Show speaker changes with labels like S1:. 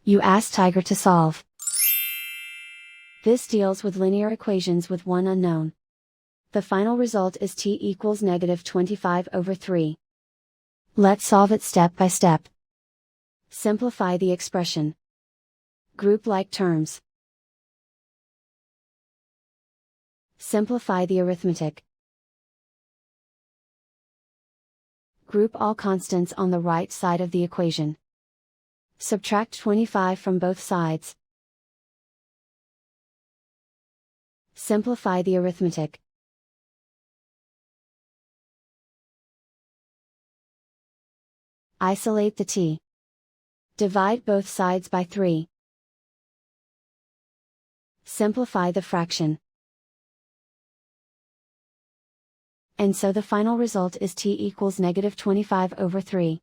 S1: You ask Tiger to solve. This deals with linear equations with one unknown. The final result is t equals -25/3. Let's solve it step by step. Simplify the expression. Group like terms. Simplify the arithmetic. Group all constants on the right side of the equation. Subtract 25 from both sides. Simplify the arithmetic. Isolate the t. Divide both sides by 3. Simplify the fraction. And so the final result is t equals -25/3.